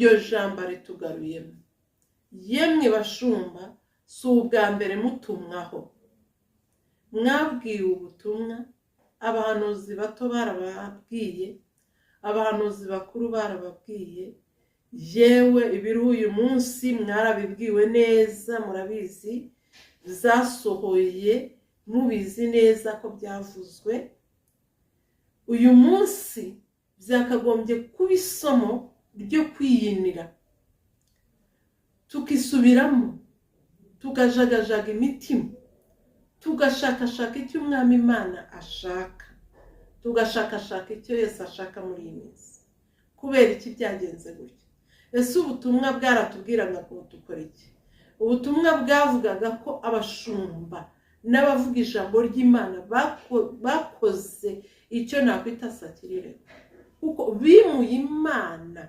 iryo jambo ritugaruyemo. Yemwe bashumba, si ubwa mbere mutumwaho. Mwabwiwe ubutumwa, abahanuzi bato barababwiye, abahanuzi bakuru barababwiye, yewe ibiri uyu munsi mwarabibwiwe neza, murabizi, zasohoye mubizi neza ko byavuzwe. Uyu munsi byakagombye kuba isomo ryo kwiyinira, tukisubiramo, tukajagajaga imitima, tugashakashaka icyo umwami Imana ashaka, tugashakashaka icyo Yesu ashaka muri iyi minsi. Kubera iki byagenze gutya? Ese ubutumwa bwaratubwiraga ko dukora iki? Ubutumwa bwavugaga ko abashumba n'abavuga ijambo ry'Imana bakoze icyo nakwita sakirirego, kuko bimuye Imana